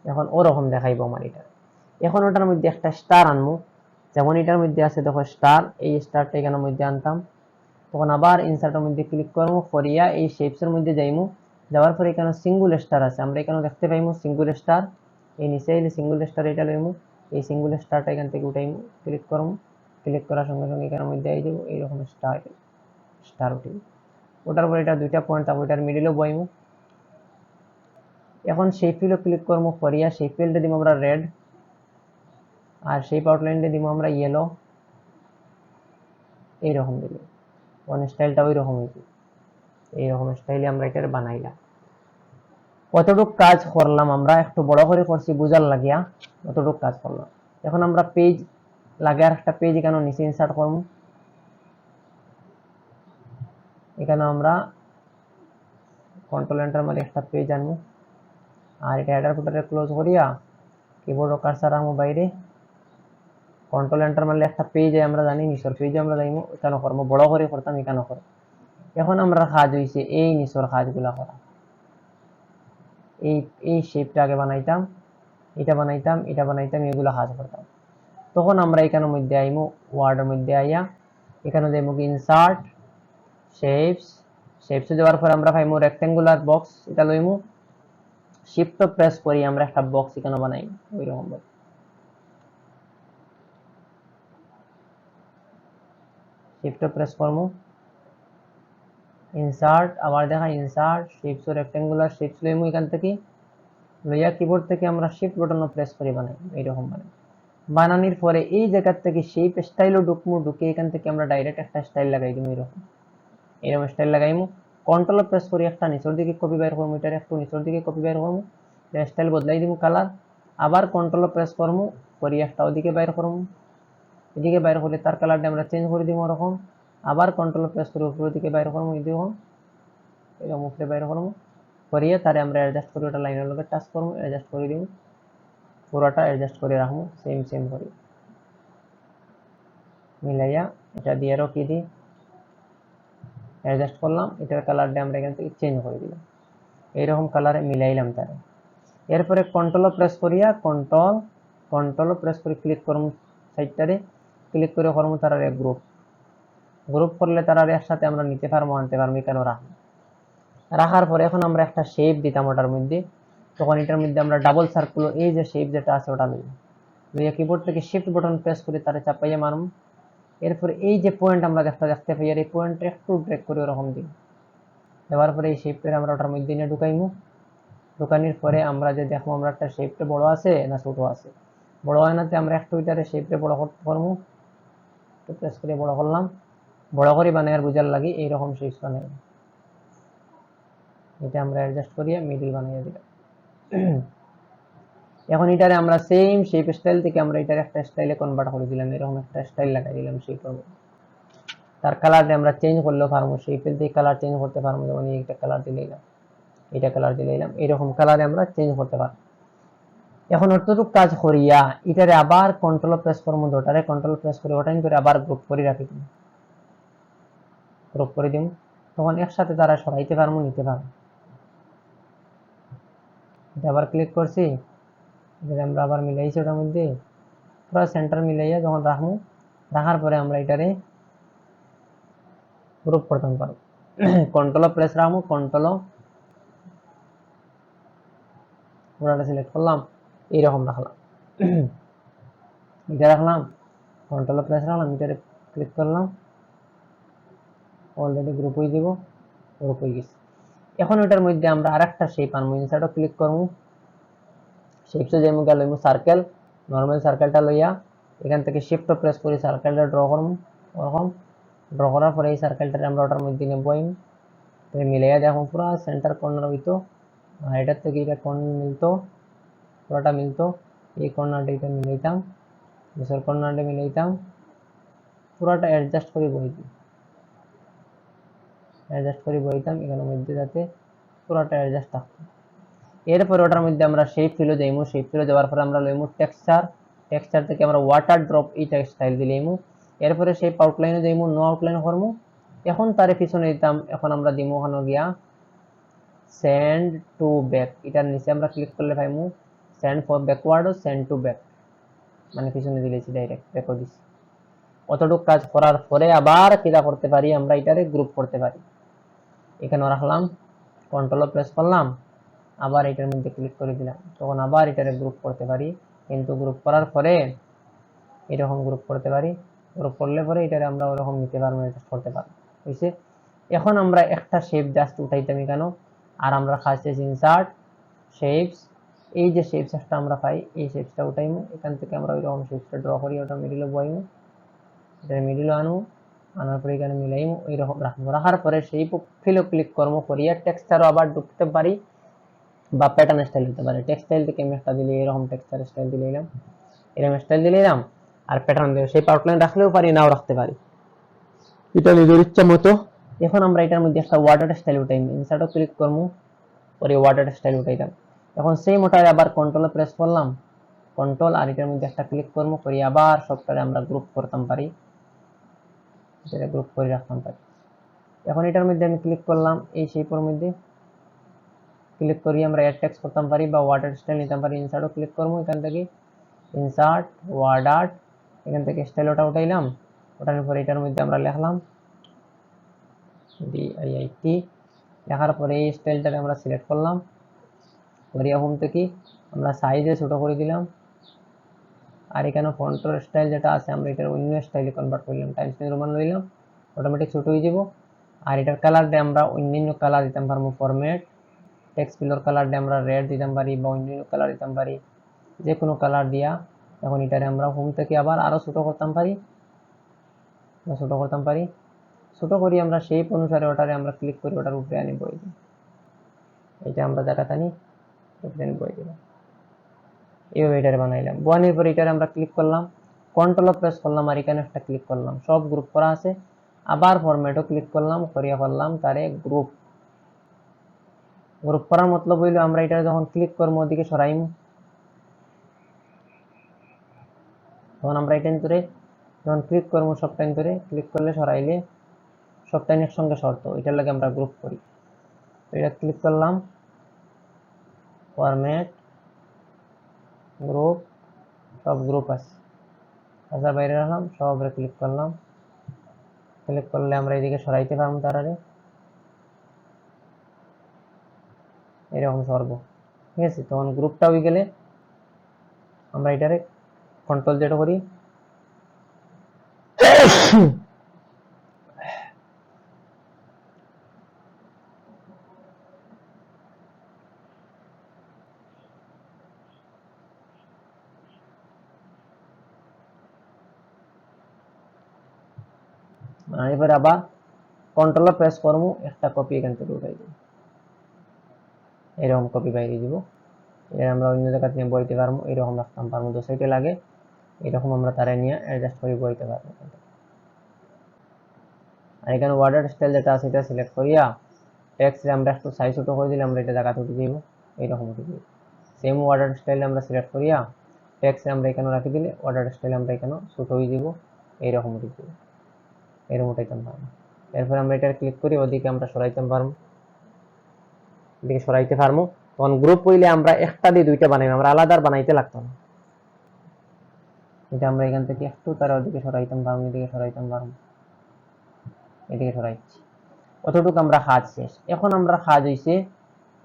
এখন ওরকম দেখাইবো আমার এটা। এখন ওটার মধ্যে একটা স্টার আনবো, যেমন এটার মধ্যে আছে দেখো স্টার, এই স্টারটা এখানের মধ্যে আনতাম। তখন আবার ইনসার্টের মধ্যে ক্লিক করবো, করিয়া এই শেপসের মধ্যে যাইমু, যাওয়ার পরে এখানে সিঙ্গুল স্টার আছে, আমরা এখানে দেখতে পাইমু সিঙ্গুল স্টার, এই নিচে এলে সিঙ্গুল স্টার এটা লইমু, এই সিঙ্গুল স্টারটা এখান থেকে উঠাইমু, ক্লিক করবো, ক্লিক করার সঙ্গে সঙ্গে এখানের মধ্যে আই যাবো এইরকম স্টার উঠে। ওটার পরে এটা দুইটা পয়েন্ট থাকবে, এটার মিডিলও বইমু। এখন শেপ ফিলও ক্লিক করবো, করিয়া শেপ ফিলটা দিব আমরা রেড, আর শেপ আউটলাইনটা দিব আমরা ইয়েলো। এইরকম দিলে মানে স্টাইলটা ওই রকম হয়েছে, এইরকম স্টাইলে আমরা এটা বানাইলাম। কতটুক কাজ করলাম আমরা, একটু বড় করে করছি বুঝার লাগিয়া, কতটুক কাজ করলাম। এখন আমরা পেজ লাগে আর একটা পেজ এখানে নিচে ইনসার্ট করব। এখানে আমরা কন্ট্রোল এন্টার মারি একটা পেজ আনবো, আর এটা হেডার ফুটারে ক্লোজ করিয়া কিবোর্ড কার্সার রাখবো বাইরে। কন্ট্রোল এন্টার মারলে একটা পেজ আমরা জানি নিচের পেজে আমরা যাইমু, এখানে করবো বড় করে করতাম, এখানে করবো। এখন আমরা কাজ হয়েছে এই নিচের কাজগুলা করা, এই শেপটা আগে বানাইতাম, এটা বানাইতাম, এটা বানাইতাম, এগুলো কাজ করতাম। তখন আমরা এখানের মধ্যে আইমু, ওয়ার্ডের মধ্যে আইয়া এখানে যাইমু কি ইনসার্ট শেপস, শেপসে যাওয়ার পর আমরা পাইমু রেক্টেঙ্গুলার বক্স, এটা লইমু। শিফট প্রেস করি আমরা একটা বক্স এখানে বানাই ওইরকম ভাবে। শিফট প্রেস করবো, ইনসার্ট, আবার দেখা ইনসার্ট শেপস ও রেক্টেঙ্গুলার শেপস লইমু এখান থেকে, লইয়া কিবোর্ড থেকে আমরা শিফট বাটন প্রেস করে বানাই এইরকম বানাই। বানানোর পরে এই জায়গা থেকে শেপ স্টাইলও ঢুকমু, ঢুকে এখান থেকে আমরা ডাইরেক্ট একটা স্টাইল লাগাই দিব, এরকম এরকম স্টাইল লাগাইমু। কন্ট্রোল প্রেস করি একটা নিচের দিকে কপি বাইর করবো, এটার একটু নিচের দিকে কপি বাইর করবো, স্টাইল বদলাই দিব কালার। আবার কন্ট্রোল প্রেস করবো, করি একটা ওদিকে বাইর করবো, এদিকে বাইর করলে তার কালারটা আমরা চেঞ্জ করে দিব ওরকম। আবার কন্ট্রোল প্রেস করে উপরের দিকে বাইর করবো, এরকম এরকম উপরে বাইর করবো, করিয়ে তারে আমরা অ্যাডজাস্ট করি, ওটা লাইনের লগে টাচ করবো, অ্যাডজাস্ট করে দিব, পুরোটা অ্যাডজাস্ট করে রাখবো সেম সেম করি মিলাইয়া। এটা দিয়ে আরো কি দিই অ্যাডজাস্ট করলাম, এটার কালারটা আমরা এখান থেকে চেঞ্জ করে দিলাম, এইরকম কালারে মিলাইলাম তারে। এরপরে কন্ট্রোল প্রেস করিয়া কন্ট্রোল প্রেস করে ক্লিক করবো সাইডটারে, ক্লিক করে করবো তার গ্রুপ, গ্রুপ করলে তার একসাথে আমরা নিতে পারবো, আনতে পারবো, কেন রাখার পরে এখন আমরা একটা শেপ দিতাম ওটার মধ্যে, তখন এটার মধ্যে আমরা ডাবল সার্কুল, এই যে শেপ যেটা আছে ওটা লইয়া কিবোর্ড থেকে শিফট বাটন প্রেস করে তারে চাপাইয়া মারব। এরপরে এই যে পয়েন্ট আমরা দেখতে পাই, আর এই পয়েন্টটা একটু ড্র্যাগ করে ওরকম দিই, দেওয়ার পরে এই শেপটা আমরা ওটার মধ্যে নিয়ে ঢুকাইমু। ঢুকানোর পরে আমরা যে দেখবো আমরা একটা শেপটা বড় আছে না ছোট আছে, বড় হয় নাতে আমরা একটু এটারে শেপটা বড় করতে পারবো, প্রেস করে বড় করলাম, বড় করে বানাইয়ার বুঝার লাগে এইরকম শেপ বানাই। এটা আমরা অ্যাডজাস্ট করিয়া মিডিল বানাইয়া দিলাম। এখন এটারে আমরা সেম শেপ স্টাইল থেকে আমরা এটার একটা স্টাইলে কনভার্ট করে দিলাম, এরকম একটা স্টাইল লাগাই দিলাম শেপের। তার কালারটা আমরা চেঞ্জ করলেও পারবো, শেপের দিয়ে কালার চেঞ্জ করতে পারবো, যেমন এইটা কালার দিলাম, এটা কালার দিলাম, এরকম কালারে আমরা চেঞ্জ করতে পারবো। এখন অতটুকু কাজ করিয়া এটারে আবার কন্ট্রোল প্রেস করবো, ওটারে কন্ট্রোল প্রেস করে ওটাই করে আবার গ্রুপ করে রাখি দিন, গ্রুপ করে দিন, তখন একসাথে তারা সরাইতে পারবো, নিতে পারবো। এটা আবার ক্লিক করছি, আমরা আবার মিলাইছি ওটার মধ্যে, পুরো সেন্টার মিলাইয়া যখন রাখবো, রাখার পরে আমরা এটারে গ্রুপ করতে পারবো। কন্ট্রোল প্রেস রাখবো, কন্ট্রোল পুরোটা সিলেক্ট করলাম, এইরকম রাখলাম। এটা রাখলাম, কন্ট্রোল প্রেস রাখলাম, এটারে ক্লিক করলাম, অলরেডি গ্রুপ হয়ে যাব, গ্রুপ হয়ে গেছে। এখন ওটার মধ্যে আমরা আরেকটা শেপ আনবো, ইনসার্টও ক্লিক করবো, শেপসে যেমন গেল সার্কেল, নর্মাল সার্কেলটা লইয়া এখান থেকে শিফট প্রেস করে সার্কেলটা ড্র করবো, ওরকম ড্র করার পরে এই সার্কেলটা আমরা ওটার মধ্যে নেবো, মিলাইয়া দেখো পুরো সেন্টার কর্নার হইতো, আর এটার থেকে এটা কর্নার মিলতো, পুরোটা মিলতো, এই কর্নারটা এটা মিলাইতাম, নিচের কর্নারটা মিলাইতাম, পুরোটা অ্যাডজাস্ট করে বইতাম এখানের মধ্যে যাতে পুরোটা অ্যাডজাস্ট থাকতো। এরপরে ওটার মধ্যে আমরা শেপ ফিলে যাইমু, শেপ ফিলে যাওয়ার পরে আমরা লইমু টেক্সচার থেকে আমরা ওয়াটার ড্রপ এইটা স্টাইল দিলাইমু। এরপরে শেপ আউটলাইনে যাইমু, নো আউটলাইন করবো। এখন তারে পিছনে দিতাম, এখন আমরা দিমু ওখানে গিয়া সেন্ড টু ব্যাক, এটার নিচে আমরা ক্লিক করলে পাইমু সেন্ড ফর ব্যাকওয়ার্ড ও সেন্ড টু ব্যাক, মানে পিছনে দিলেছি ডাইরেক্ট ব্যাকও দিছি। অতটুকু কাজ করার পরে আবার কিটা করতে পারি, আমরা এটারে গ্রুপ করতে পারি, এখানে রাখলাম, কন্ট্রোল প্রেস করলাম, আবার এটার মধ্যে ক্লিক করে দিলাম, তখন আবার এটারে গ্রুপ করতে পারি, কিন্তু গ্রুপ করার পরে এরকম গ্রুপ করতে পারি, গ্রুপ করলে পরে এটারে আমরা ওরকম নিতে পারবো, এটা করতে পারবো, বুঝছে। এখন আমরা একটা শেপ জাস্ট উঠাইতাম এখানে, আর আমরা খাচ্ছি ইনসার্ট শেপস, এই যে শেপসটা আমরা পাই এই শেপসটা উঠাইমু, এখান থেকে আমরা ওইরকম শেপসটা ড্র করি, ওটা মিডিলে বইমু, এটা মিডিলে আনবো, আনার পরে এখানে মিলাইমু, এইরকম রাখবো। রাখার পরে সেই ফিলও ক্লিক করবো, করিয়া টেক্সচারও আবার ঢুকতে পারি বা প্যাটার্ন স্টাইল হতে পারে। টেক্সটাইল থেকে আমি একটা দিলে এরকম টেক্সচার স্টাইল দিলে এলাম, এরকম স্টাইল দিলে এলাম, আর প্যাটার্ন দিয়ে সেই আউটলাইন রাখলেও পারি, নাও রাখতে পারি, এটা নিজের ইচ্ছা মতো। এখন আমরা এটার মধ্যে একটা ওয়াটার স্টাইল উঠাই, ইনসার্টও ক্লিক করবো, পরে ওয়াটার স্টাইল উঠাইলাম। এখন সেম ওটারে আবার কন্ট্রোল প্রেস করলাম, কন্ট্রোল, আর এটার মধ্যে একটা ক্লিক করবো, করি আবার সবটারে আমরা গ্রুপ করতাম পারি, এটা গ্রুপ করে রাখতাম পারি। এখন এটার মধ্যে আমি ক্লিক করলাম, এই শেপের মধ্যে ক্লিক করি আমরা অ্যাড টেক্সট করতাম পারি বা ওয়াটার স্টাইল নিতাম পারি। ইনসার্টও ক্লিক করবো, এখান থেকে ইনসার্ট ওয়ার্ড আর্ট, এখান থেকে স্টাইল ওটা উঠাইলাম, ওঠানোর পরে এটার মধ্যে আমরা লিখলাম ডিআইআইটি, লেখার পরে এই স্টাইলটাকে আমরা সিলেক্ট করলাম, করিয়া হোম থেকে আমরা সাইজে ছোট করে দিলাম, আর এখানে ফন্টের স্টাইল যেটা আছে আমরা এটার অন্য স্টাইলে কনভার্ট করলাম, টাইমস নিউ রোমান লইলাম, অটোমেটিক ছোট হয়ে যাব। আর এটার কালার দিয়ে আমরা অন্যান্য কালার দিতাম পারবো, ফরম্যাট টেক্সট ফিলর কালার দিয়ে আমরা রেড দিতাম পারি বা অন্যান্য কালার দিতাম পারি, যে কোনো কালার দিয়া। এখন এটারে আমরা হোম থেকে আবার আরো ছোট করতাম পারি, ছোট করি আমরা শেপ অনুসারে ওটারে আমরা ক্লিক করি, ওটার উপরে আনি বই দিই, এটা আমরা জায়গাটা আনি উপরে আনি বই দিলাম, এইভাবে এটারে বানাইলাম। বানানোর পরে এটারে আমরা ক্লিক করলাম, কন্ট্রোল প্রেস করলাম, আর এখানে একটা ক্লিক করলাম, সব গ্রুপ করা আছে, আবার ফরম্যাটও ক্লিক করলাম, করিয়া করলাম তারে গ্রুপ করার মতলব হইলো আমরা এটা যখন ক্লিক করবো ওদিকে সরাইম, তখন আমরা এটা ধরে যখন ক্লিক করবো সব টাইম ধরে ক্লিক করলে সরাইলে সব টাইম একসঙ্গে সরতো, এটার লাগে আমরা গ্রুপ করি। এটা ক্লিক করলাম, ফরম্যাট গ্রুপ, সব গ্রুপ আছে, আচ্ছা বাইরে রাখলাম, সবরে ক্লিক করলাম, ক্লিক করলে আমরা এদিকে সরাইতে পারবো, তারারে এরকম সরবো, ঠিক আছে। তখন গ্রুপটা হয়ে গেলে আমরা এটারে কন্ট্রোল যেটা করি, এবার আবার কন্ট্রোল প্রেস করবো, একটা কপি এখান থেকে উঠাই দিব, এরকম কপি বাইরে দিব, এটা আমরা অন্য জায়গা নিয়ে বইতে পারবো, এরকম রাখতাম পারবো, তো সাইডে লাগে এরকম আমরা তারা নিয়ে অ্যাডজাস্ট করে বইতে পারবো। আর এখানে ওয়ার্ডার স্টাইল যেটা আছে এটা সিলেক্ট করিয়া টেক্সটে আমরা একটু সাইজ ছোট করে দিলে আমরা এটা জায়গাতে উঠে দিব, এইরকম উঠে দিব। সেম ওয়ার্ডার স্টাইল আমরা সিলেক্ট করিয়া টেক্সটে আমরা এখানে রাখি দিলে ওয়ার্ডার স্টাইল আমরা এখানে ছোট হয়ে দিব, এইরকম উঠে দিব, এরকম উঠাইতাম পারবো। এরপর আমরা এটা ক্লিক করি, ওদিকে আমরা সরাইতাম পারবো, এদিকে সরাইতে পারবো। তখন গ্রুপ হইলে আমরা একটা দিয়ে দুইটা বানাই, আমরা আলাদা বানাইতে লাগতো না, এটা আমরা এখান থেকে একটু তারা ওদিকে সরাইতাম পারবো, এদিকে সরাইতাম পারবো, এদিকে সরাইছি, অতটুকু আমরা কাজ শেষ। এখন আমরা কাজ হইছে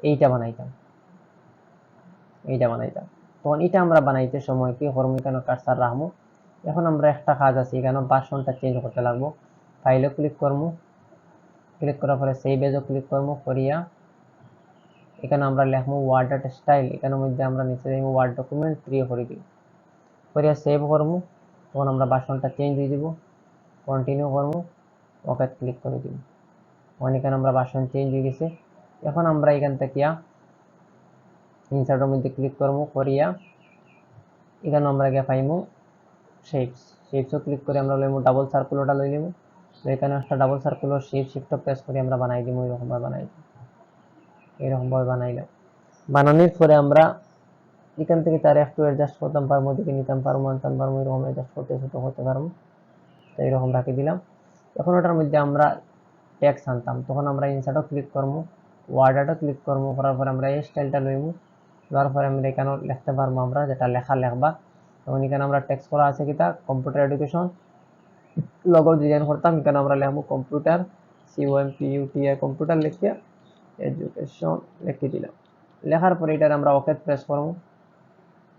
এইটা বানাইতাম, তখন এটা আমরা বানাইতে সময় কি করবো, এখানে কার্সার রাখবো। এখন আমরা একটা কাজ আছে, এখানে ভার্সনটা চেঞ্জ করতে লাগবো, ফাইলে ক্লিক করবো, ক্লিক করার পরে সেভ এজও ক্লিক করবো, করিয়া এখানে আমরা লিখবো ওয়ার্ড স্টাইল, এখানের মধ্যে আমরা নিচে যাবো ওয়ার্ড ডকুমেন্ট 3 করে দিব, করিয়া সেভ করবো। তখন আমরা ভার্সনটা চেঞ্জ হয়ে দিব, কন্টিনিউ করবো, ওকে ক্লিক করে দিব, এখানে আমরা ভার্সন চেঞ্জ হয়ে গেছে। এখন আমরা এখান থেকে ইনসার্টের মধ্যে ক্লিক করবো, করিয়া এখানে আমরা গিয়ে পাইমু শেপসও ক্লিক করে আমরা লইমু ডাবল সার্কুলারটা লই নিমু, এখানে একটা ডাবল সার্কুলার শিফট প্রেস করে আমরা বানাই দিব, এরকম ভাবে বানাই দিব, এরকম ভাবে বানাইলাম। বানানোর পরে আমরা এখান থেকে তার একটু অ্যাডজাস্ট করতাম পারবো, দিকে নিতাম পারবো, আনতাম পারবো, এরকম অ্যাডজাস্ট করতে ছোট করতে পারবো, তো এরকম রাখি দিলাম। এখন ওটার মধ্যে আমরা টেক্সট আনতাম, তখন আমরা ইনসার্টও ক্লিক করবো, ওয়ার্ডারও ক্লিক করবো, করার পরে আমরা এই স্টাইলটা লইমু, দেওয়ার পরে আমরা এখানে লিখতে পারবো, আমরা যেটা লেখবা। তখন এখানে আমরা টেক্সট করা আছে কিতা কম্পিউটার এডুকেশন লোগো ডিজাইন করতাম, এখানে আমরা লিখবো কম্পিউটার COMPUTR কম্পিউটার লিখে এডুকেশন লিখে দিলাম। লেখার পরে এটার আমরা ওকে প্রেস করবো,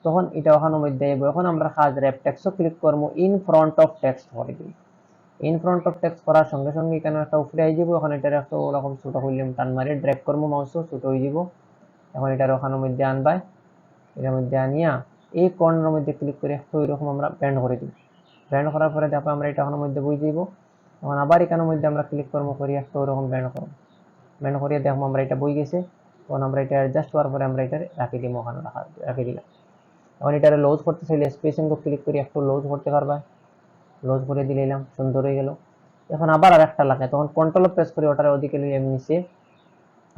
তখন এটা ওখানের মধ্যে এখন আমরা কাজ র্যাপ টেক্সটও ক্লিক করবো, ইন ফ্রন্ট অফ টেক্সট করে দিই, ইন ফ্রন্ট অফ টেক্সট করার সঙ্গে সঙ্গে এখানে একটা উপরে আই যাব। এখন এটার একটা ওরকম ছোট করলাম, টান মারি ড্র্যাগ করবো মাউসও ছোট হয়ে যাব। এখন এটার ওখানের মধ্যে আনবাই, এটার মধ্যে আনিয়া এই কর্নার মধ্যে ক্লিক করে একটু এরকম আমরা ব্যান্ড করে দিব। ব্যান্ড করার পরে দেখো আমরা এটা ওখানের মধ্যে বই দিব। এখন আবার এখানের মধ্যে আমরা ক্লিক করবো, করি একটু ওরকম ব্যান্ড করবো। ব্যান্ড করিয়ে দেখবো আমরা এটা বই গেছে। তখন আমরা এটা অ্যাডজাস্ট করার পরে আমরা এটা রাখি দিব, ওখানে রাখি দিলাম। এখন এটারে লুজ করতে চাইলে স্পেসিং ক্লিক করে একটু লুজ করতে পারবা, লুজ করে দিলাম, সুন্দর হয়ে গেল। এখন আবার আর একটা লাগে, তখন কন্ট্রোল প্রেস করে ওটার ওদিকে লইলাম নিচে,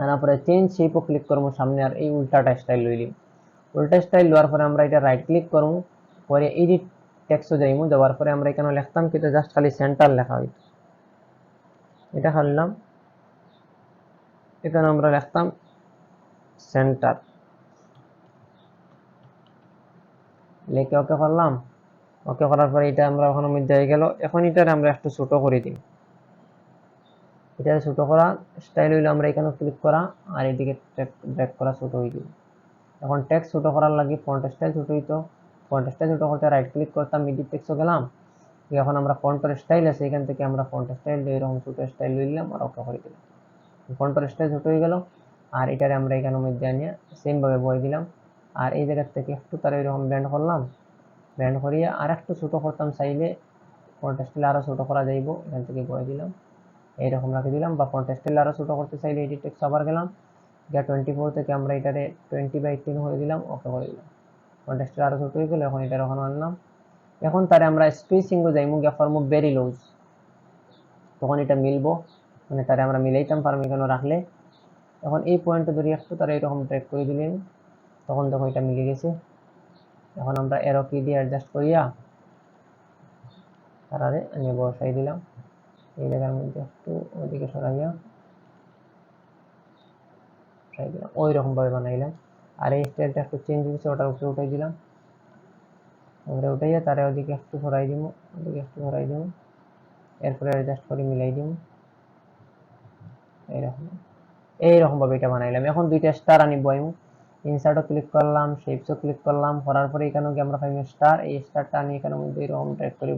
আনার পরে চেঞ্জ শেপও ক্লিক করবো সামনে, আর এই উল্টাটা স্টাইল লইলাম। উল্টা স্টাইল লওয়ার পরে আমরা এটা রাইট ক্লিক করবো, পরে এডিট টেক্সটও যাইমু, দেওয়ার পরে আমরা এখানে লিখতাম কিন্তু জাস্ট খালি সেন্টার লেখা হইত, এটা খাললাম। এখানে আমরা লিখতাম সেন্টার, লিখে ওকে করলাম। ওকে করার পরে এটা আমরা ওখানের মধ্যে হয়ে গেল। এখন এটার আমরা একটু ছোট করে দিই। এটা ছোট করা স্টাইল হইলো আমরা এখানে ক্লিক করা আর এদিকে ড্র্যাগ করা ছোট হয়ে যাবে। এখন টেক্সট ছোট করার লাগে ফন্ট স্টাইল ছোট হইতো, ফন্ট স্টাইল ছোট করতে রাইট ক্লিক করতাম, এডিট টেক্সটও গেলাম। এখন আমরা ফন্টের স্টাইল আছে, এখান থেকে আমরা ফন্ট স্টাইল এরকম ছোট স্টাইল লইলাম আর ওকে করে দিলাম। ফন্টের স্টাইল ছোট হয়ে গেল। আর এটারে আমরা এখানের মধ্যে আনিয়ে সেম ভাবে বয়ে দিলাম। আর এই জায়গা থেকে একটু তার এরকম ব্যান্ড করলাম, ব্যান্ড করিয়ে আর একটু ছোট করতাম চাইলে, ফন্ট স্টাইল আরো ছোট করা যাইব, এখান থেকে বয়ে দিলাম, এইরকম রাখে দিলাম। বা ফন্ট স্টাইল আরো ছোট করতে চাইলে এডিট টেক্সট আবার গেলাম, যা 24 থেকে আমরা এটারে 20/10 করে দিলাম, ওকে করে দিলাম। ফন্ট স্টাইল আরো ছোট হয়ে গেল। এখন এটার ওখানে আনলাম। এখন তারে আমরা স্পেসিং যাইমু, গিয়া ফরমু ভেরি লুজ, তখন এটা মিলবো, মানে তারে আমরা মিলাইতাম পারবো এখানে রাখলে। এখন এই পয়েন্ট ধরে একটু তারা এরকম ট্র্যাক করে দিলেন, তখন দেখো এটা মিলে গেছে। এখন আমরা এরো কি দিয়ে অ্যাডজাস্ট করিয়া তারারে আমি বসাই দিলাম, এই জায়গার মধ্যে একটু ওইদিকে সরাইয়া দিলাম, ওই রকম ভাবে বানাইলাম। আর এই স্টাইলটা একটু চেঞ্জ হয়েছে, ওটার উপরে উঠাই দিলাম, আমরা উঠাইয়া তারা ওদিকে একটু সরাই দিব, ওদিকে একটু সরাই দিব, এরপরে অ্যাডজাস্ট করে মিলাই দিব, এইরকম ভাবে এটা বানাইলাম। এখন দুইটা স্টার আনি বইমু, ইনসার্টও ক্লিক করলাম, শেপসও ক্লিক করলাম, করার পরে এখানে গিয়ে আমরা পাইমু স্টার, এই স্টারটা আনি এখানের মধ্যে এরকম ড্র্যাগ করে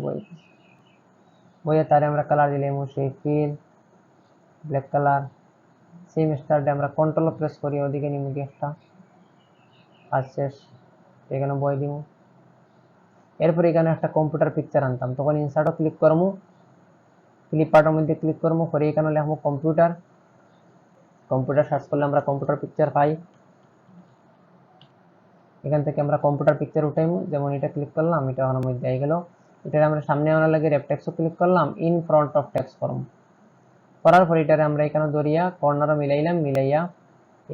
বইয়ে তারে আমরা কালার দিলাম shape fill black colour. Same স্টারটা আমরা কন্ট্রোল প্রেস করি ওদিকে নিমু কি একটা, আর শেষ এখানে বই দিব। এরপর এখানে একটা কম্পিউটার পিকচার আনতাম, তখন ইনসার্টও ক্লিক করবো, ফ্লিপকার্টের মধ্যে ক্লিক করবো, করে এখানে লিখবো কম্পিউটার, কম্পিউটার সার্চ করলে আমরা কম্পিউটার পিকচার পাই। এখান থেকে আমরা কম্পিউটার পিকচার উঠাইমু, যেমন এটা ক্লিক করলাম, এটা ওখানের মধ্যে আই গেল। এটা আমরা সামনে আনার লাগে রেপ টেক্সটও ক্লিক করলাম, ইন ফ্রন্ট অফ টেক্সট করব, করার পর এটারে আমরা এখানে ধরিয়া কর্নারও মিলাইলাম, মিলাইয়া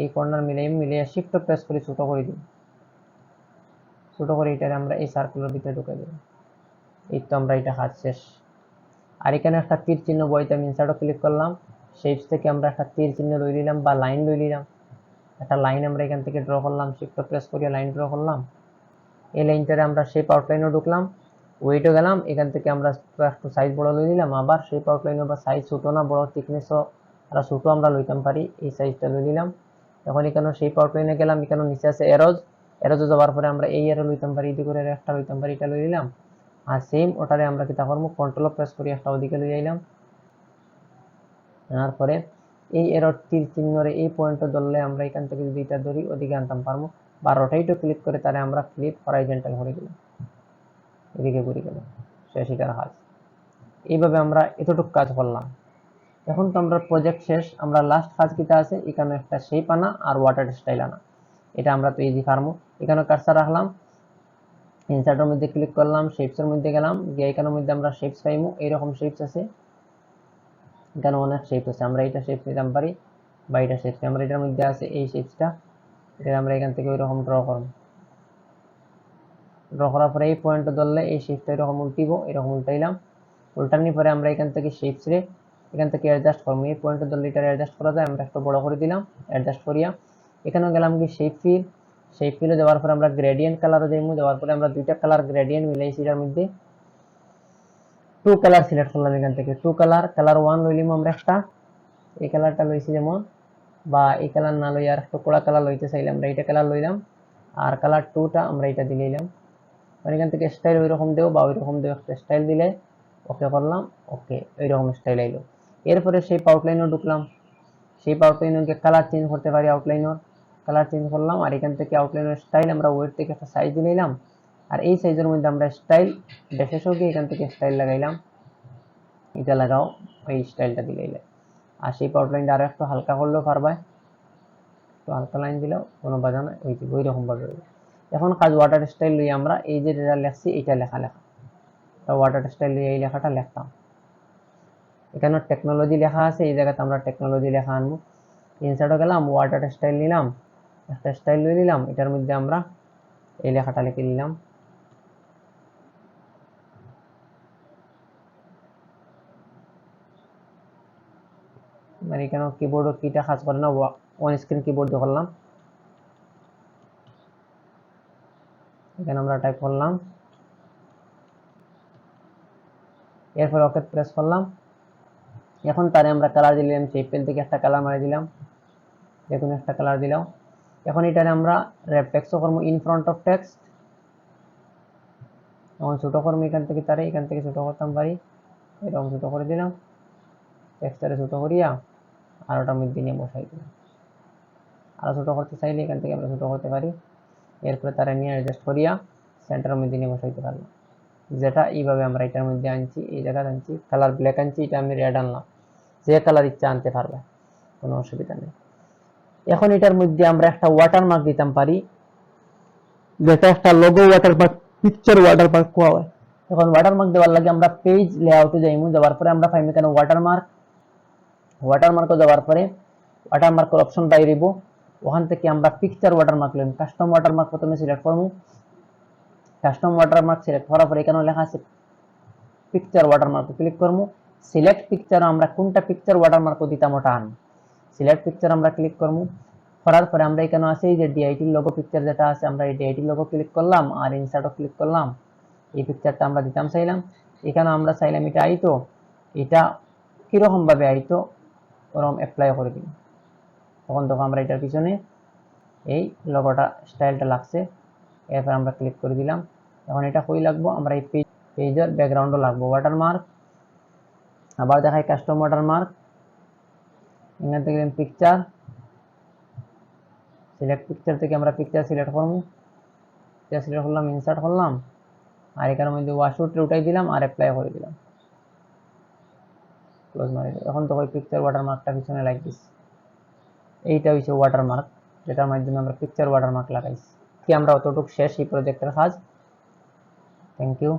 এই কর্নার মিলাইয়া শিফট প্রেস করে ছোট করে দিই, ছোট করে এটারে আমরা এই সার্কুলার ভিতরে ঢুকাই দিই। এই তো আমরা এটা কাজ শেষ। আর এখানে একটা তীর চিহ্ন বইতে আমি ইনসার্টও ক্লিক করলাম, শেপস থেকে আমরা একটা তীর চিহ্ন লই নিলাম বা লাইন লই নিলাম, একটা লাইন আমরা এখান থেকে ড্র করলাম, শিফট প্রেস করে লাইন ড্র করলাম। এই লাইনটারে আমরা শেপ আউটলাইনও ঢুকলাম, ওয়েটও গেলাম, এখান থেকে আমরা একটু সাইজ বড় লই নিলাম, আবার শেপ আউটলাইনও বা সাইজ ছোট না বড় থিকনেসও আর ছোট আমরা লইতাম পারি, এই সাইজটা লই নিলাম। এখন এখানে শেপ আউটলাইনে গেলাম, এখানে নিচে আছে এরোজ, এরোজে যাওয়ার পরে আমরা এই এরো লইতাম পারি, এদিকে করে একটা লইতাম পারি, এটা লই নিলাম। আর সেম ওটারে আমরা কিতা করবো, কন্ট্রোল প্রেস করি একটা ওদিকে লই আইলাম। তারপরে এই এরর তীর চিহ্নরে এই পয়েন্টটা ধরলে আমরা এখান থেকে যদি এটা ধরি ওদিকে আনতাম পারবো, বা রোটেটও ক্লিক করে তারে আমরা ফ্লিপ হরাইজন্টাল করে দিলাম, এদিকে ঘুরে গেল, শেষ এটার কাজ। এইভাবে আমরা এতটুকু কাজ করলাম। এখন তো আমরা প্রজেক্ট শেষ, আমরা লাস্ট কাজ কিটা আছে, এখানে একটা শেপ আনা আর ওয়াটার স্টাইল আনা, এটা আমরা তো ইজি পারবো। এখানে কার্সার রাখলাম, ইনসার্টের মধ্যে ক্লিক করলাম, শেপসের মধ্যে গেলাম, গিয়ে এখানের মধ্যে আমরা শেপস পাইমু, এইরকম শেপস আছে, এখানে অনেক শেপ আছে, আমরা এটা শেপ নিতাম পারি বা এটা শেপ, আমরা এটার মধ্যে আছে এই শেপসটা, এটা আমরা এখান থেকে ওইরকম ড্র করব, ড্র করার পরে এই পয়েন্ট ধরলে এই শেপটা এরকম উল্টিব, এরকম উল্টাইলাম, উল্টানোর পরে আমরা এখান থেকে শেপস রে এখান থেকে অ্যাডজাস্ট করবো, এই পয়েন্ট ধরলে এটা অ্যাডজাস্ট করা যায়, আমরা একটু বড় করে দিলাম অ্যাডজাস্ট করিয়া। এখানেও গেলাম কি শেপ ফিল, শেপ ফিলে দেওয়ার পরে আমরা গ্রেডিয়েন্ট কালারও দেবো, দেওয়ার পরে আমরা দুইটা কালার গ্রেডিয়েন্ট মিলাইছি, এটার মধ্যে টু কালার সিলেক্ট করলাম, এখান থেকে টু কালার, কালার 1 লইলিম আমরা একটা, এই কালারটা লইছি যেমন, বা এই কালার না লই আর একটু কোড়া কালার লইতে চাইলে আমরা এইটা কালার লইলাম, আর কালার 2টা আমরা এটা দিলাম। মানে এখান থেকে স্টাইল ওইরকম দেও বা ওইরকম দেও, একটা স্টাইল দিলে ওকে করলাম, ওকে এইরকম স্টাইল আইলো। এরপরে সেই আউটলাইনে ঢুকলাম, সেই আউটলাইনে কালার চেঞ্জ করতে পারি, আউটলাইনের কালার চেঞ্জ করলাম, আর এখান থেকে আউটলাইনের স্টাইল আমরা ওয়েট থেকে একটা সাইজ দিয়ে নিলাম, আর এই সাইজের মধ্যে আমরা স্টাইল ড্যাশের গিয়ে এখান থেকে স্টাইল লাগাইলাম, এটা লাগাও, এই স্টাইলটা দিলে। আর সেই আউটলাইনটা আরো একটু হালকা করলেও পারবা, তো হালকা লাইন দিলেও কোনো বাধা নাই, ওই রকম ভাবে। এখন কাজ ওয়াটার স্টাইল লইয়ে আমরা এই যে যেটা লেখছি এটা লেখা ওয়াটার স্টাইল লইয়ে এই লেখাটা লিখতাম। এখানে টেকনোলজি লেখা আছে, এই জায়গাতে আমরা টেকনোলজি লেখা আনবো। ইনসার্টে গেলাম, ওয়াটার স্টাইল নিলাম, একটা স্টাইল নিয়ে নিলাম, এটার মধ্যে আমরা এই লেখাটা লিখে নিলাম। মানে এখানে কিবোর্ড কিটা কাজ করে না, ওয়ান স্ক্রিন কিবোর্ড দিয়ে করলাম। এখানে আমরা টাইপ করলাম, এরপর ওকে প্রেস করলাম। এখন তারে আমরা কালার দিলাম, সেই পেন থেকে একটা কালার মারি দিলাম, দেখুন একটা কালার দিলাম। এখন এটারে আমরা র্যাপ টেক্সট করবো, ইন ফ্রন্ট অফ টেক্সট। এখন ছোট করবো এখান থেকে, তারে এখান থেকে ছোট করতাম পারি, এরকম ছোট করে দিলাম, টেক্সটারে ছোট করিয়া আর ওটার মধ্যে নিয়ে বসাই দিলাম। আরো ছোট করতে চাইলে এখান থেকে আমরা ছোট করতে পারি, এরপরে তারা নিয়ে অ্যাডজাস্ট করিয়া সেন্টারের মধ্যে নিয়ে বসাইতে পারলাম। যেটা এইভাবে আমরা এটার মধ্যে আনছি, এই জায়গায় আনছি, কালার ব্ল্যাক আনছি, এটা আমি রেড আনলাম, যে কালার ইচ্ছা আনতে পারবে, কোনো অসুবিধা নেই। এখন এটার মধ্যে আমরা একটা ওয়াটারমার্ক দিতাম পারি, যেটা একটা লোগো ওয়াটারমার্ক, পিকচার ওয়াটারমার্ক কোয়া হয়। এখন ওয়াটারমার্ক দেওয়ার লাগে আমরা পেজ লেআউটে যাইমু, যাওয়ার পরে আমরা পাইমু এখানে ওয়াটারমার্ক দেওয়ার পরে ওয়াটারমার্কের অপশন বাইরিব, ওখান থেকে আমরা পিকচার ওয়াটারমার্ক লইম, কাস্টম ওয়াটারমার্ক প্রথমে সিলেক্ট করবো। কাস্টম ওয়াটারমার্ক সিলেক্ট করার পরে এখানে লেখা আছে পিকচার ওয়াটারমার্ক, ক্লিক করবো। সিলেক্ট পিকচার, আমরা কোনটা পিকচার ওয়াটারমার্ক দিতাম ওটা আন, সিলেক্ট পিকচার আমরা ক্লিক করবো। করার পরে আমরা এখানে আছে এই যে ডিআইটি লোগো পিকচার যেটা আছে, আমরা এই ডিআইটি লোগো ক্লিক করলাম, আর ইনসার্টও ক্লিক করলাম, এই পিকচারটা আমরা দিতাম চাইলাম। এখানে আমরা চাইলাম এটা আইতো, এটা কিরকম ভাবে আইতো ওরকম অ্যাপ্লাই করে দিই। তখন আমরা এটার পিছনে এই লোগোটা স্টাইলটা লাগছে, এরপর আমরা ক্লিক করে দিলাম। এখন এটা কই লাগবো, আমরা এই পেজের ব্যাকগ্রাউন্ডও লাগবো ওয়াটারমার্ক, আবার দেখাই কাস্টম ওয়াটারমার্ক, এখান থেকে পিকচার, সিলেক্ট পিকচার থেকে আমরা পিকচার সিলেক্ট করবো, পিকচার সিলেক্ট করলাম, ইনসার্ট করলাম, আর এখানের মধ্যে ওয়াশরুটে উঠাই দিলাম আর অ্যাপ্লাই করে দিলাম, ক্লোজ মারি। এখন তো ওই পিকচার ওয়াটারমার্কটা পিছনে লাগিস, এইটা হচ্ছে ওয়াটারমার্ক, যেটার মাধ্যমে আমরা পিকচার ওয়াটারমার্ক লাগাইছি। কি আমরা অতটুকু শেষ এই প্রজেক্টের কাজ। Thank you.